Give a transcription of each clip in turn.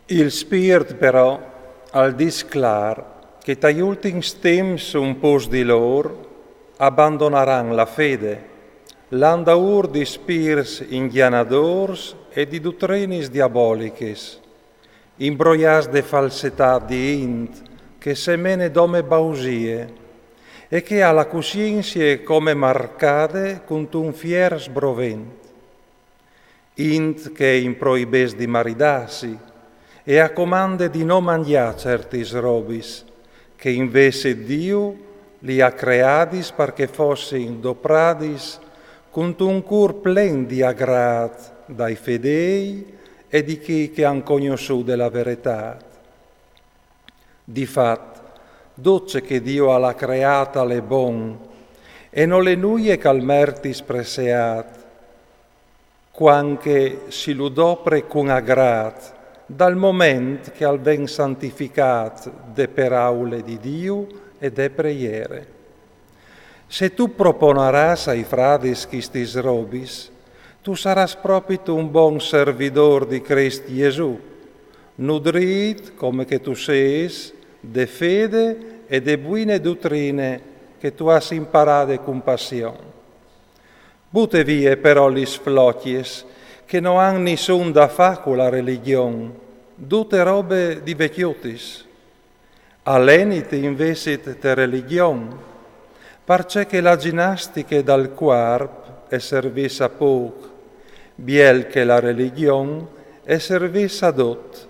Il Spirit però al dis clar che dagli ultimi temps un pos di loro abbandoneranno la fede, l'andaur di spirs inghianadors e di dottrinis diaboliches, imbroias de falsetà di int che semene dome bausie e che ha la coscienza come marcate con un fier sbrovent. Int che improibes di maridarsi e a comande di non mangiare certi robis, che invece Dio li ha creadis perché fossero dopradis con un cur plen di agrat dai fedei e di chi che han conosciuto la verità. Difat, docce che Dio ha la creata le bon, e non le nuie calmertis preseat, quanche si ludopre con agrat, dal momento che al ben santificat de paraule di Dio e de preiere. Se tu proponeras ai frades quistis robis, tu saras proprio un buon servidor di Cristo Gesù, nudrit come che tu seis de fede e de buine dottrine che tu has imparate con passione. Bute vie però gli sflocchies, che non han nessun da fa con la religione, tutte robe di vecchiotis. Alleniti invece te religione, parce che la ginnastica dal corpo è servisa poco, biel che la religione è servisa dot,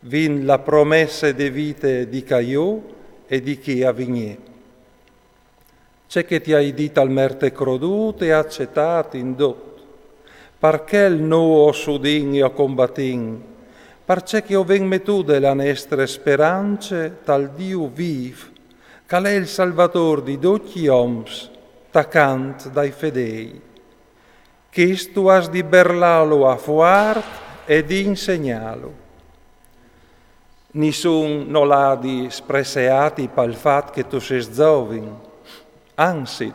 vin la promessa di vite di Caiù e di chi avvigne. C'è che ti hai dito al merte crodute e accettato in dot, perché il nuovo sudin e combattin, perché che ven metu della nostra speranze tal Dio viv, che è il Salvatore di tutti gli oms, tacant dai fedei. Che tu has di berlalo a fuart e di insegnalo. Nessun non l'ha di spreseati pel fat che tu sei giovin, anzi,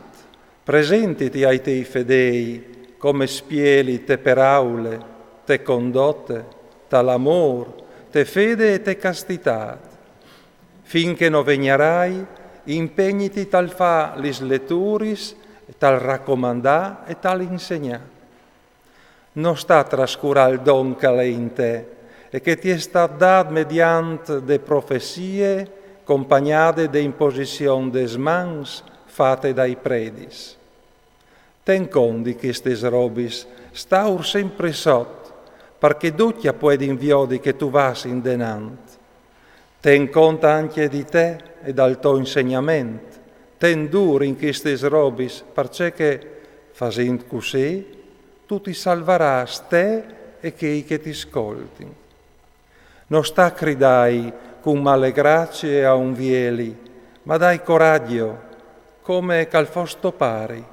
presentiti ai tei fedei, come spieli te paraule, te condotte, t'amor, te fede e te castità. Finché non vegnerai, impegniti tal fa lis letturis, tal raccomandà e tal insegna. Non sta trascurare il don che è in te e che ti è stato dato mediante de profezie, accompagnate de imposizione des mans fatte dai predis. Ten conto di queste robis, sta sempre sotto, perché tutti puoi inviare che tu vas in denant. Ten conto anche di te e dal tuo insegnamento. Ten duro in queste robis, perché facendo così, tu ti salverai te e che ti ascolti. Non sta gridai con male grazie a un vieli, ma dai coraggio, come che al fosto pari.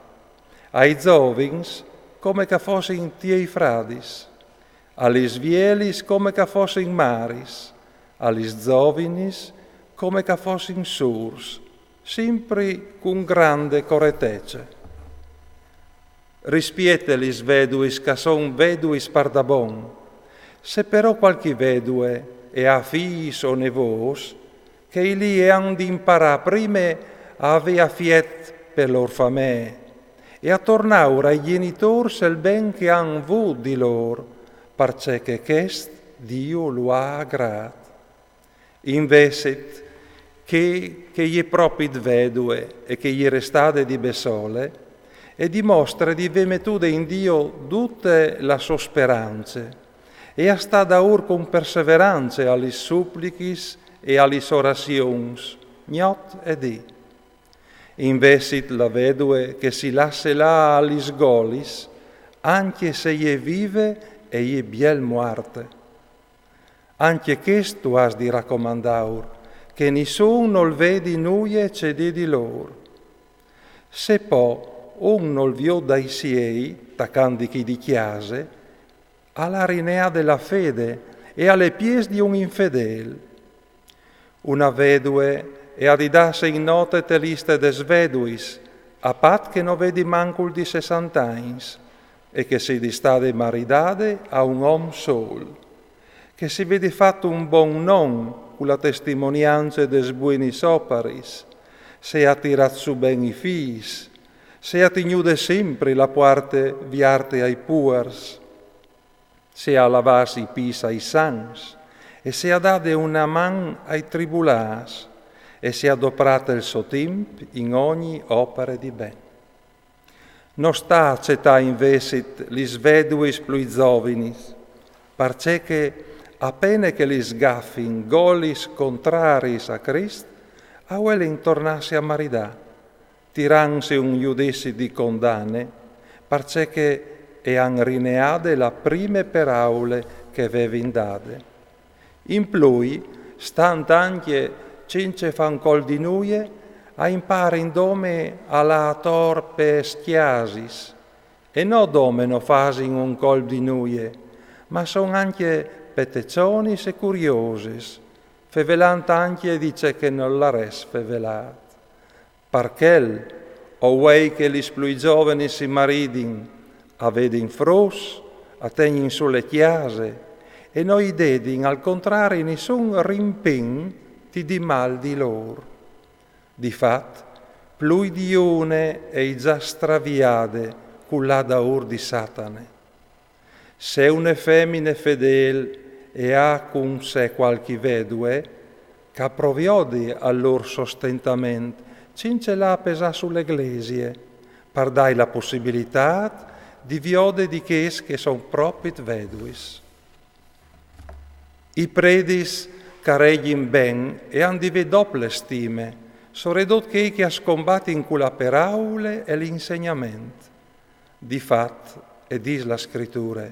Ai giovins come che fossero tiei fradis, agli svielis come che fossero maris, agli giovanis come che fossero surs, sempre con grande correttezza. Rispiete gli veduis che son veduis pardabon, se però qualche vedue e ha figli o nevos, che li han di imparare prima a avere fiet per lor famè, e a tornare ai genitori il ben che han avuto di loro, perché chest Dio lo ha aggrato. Invece che gli è proprio vedue e che gli restate di besole, e dimostra di vemetude in Dio tutte la sue speranze, e a sta da ur con perseveranza alle supplichis e alle orazions, gnot e di. Investit la vedue che si lasse là agli sgolis, anche se gli vive e gli biel muarte. Anche questo has di raccomandaur, che nessuno il vedi nuie cede di loro. Se poi un non vio dai siei, taccandichi di chiase, alla rinea della fede e alle pies di un infedel. Una vedue e adidasse in note te liste des veduis, a pat che non vedi mancul di 60 anys, e che si distade maridade a un om sol, che si vede fatto un buon nom con la testimonianza des buenis operis, se ha tirato su ben i fis, se ha tenuto sempre la parte viarte ai puers, se ha lavato i pis ai sans, e se ha dato una man ai tribulas, e se ha adoprato il suo tempo in ogni opera di ben. Non sta accettà invesit lis veduis plui zovinis, perché appena che li sgaffin golis contraris a Crist, a uelin tornassi a maridà, tiransi un giudizi di condanne, perché e han rineade la prime paraule che vevin date. In plui, stant anche cince fancol di nuie, a impare in dome alla torpe schiasis, e no dome no fasin un col di nuie, ma son anche peteccionis e curiosis, fevelant anche dice che non la res fevelat. Parchel, o uei che lis plui giovani si maridin, avedin fros, attegnin sulle chiase, e noi dedin al contrario nessun rimpin di mal di lor. Difat, plui di une e già straviade cullà da ur di Satane. Se une femmine fedel e ha con sé qualche vedue, che proviodi al lor sostentamento, cince la pesa sulle eglesie, per dai la possibilità di viode di che son propit veduis. I predis caregin ben e han di doble stime, soredot che ha scombati in quella paraule e l'insegnamento. Difat, e dis la scrittura,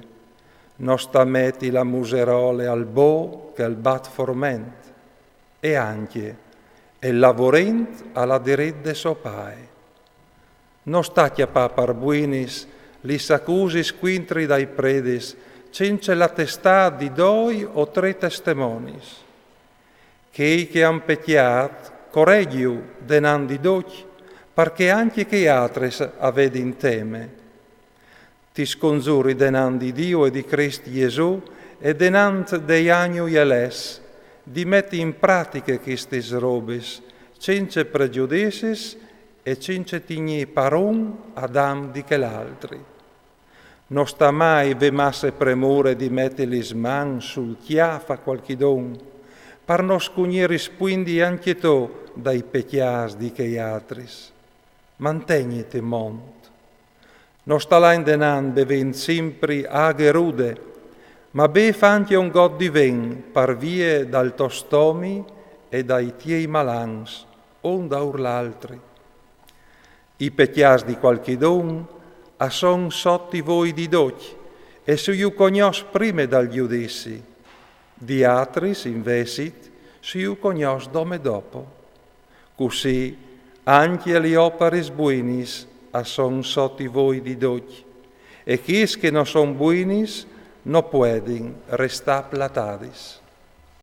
non sta metti la muserole al bo che al bat forment, e anche, e lavorent alla deredde sopae. Non sta chiapà par buinis, li s'accusis quintri dai predis, cince la testà di 2 o 3 testimonis. Che han pecchiat, corregiu denandi doci, perché anche che altres avedin teme. Ti scongiuri denandi Dio e di Cristo Gesù e denant dei agnui e les, di metti in pratica quistis robis, cince pregiudicis e cince tigni parun adam di che l'altri. Non sta mai ve masse premure di metterli man sul chiafa qualchidun, per non scugnieris quindi anche tu dai pecchias di che altris. Mantegnite mont. Non sta là in denan beven sempre aghe rude, ma be fanti un god di ven par vie dal tostomi e dai tiei malans, on da url'altri. I pecchias di qualchidun a son sotti voi di doci, e su iu cognos prime dal giudizi, di atris invesit su iu cognos dome dopo. Così anche li operis buinis a son sotti voi di doci, e chis che non son buinis no puedin resta platadis.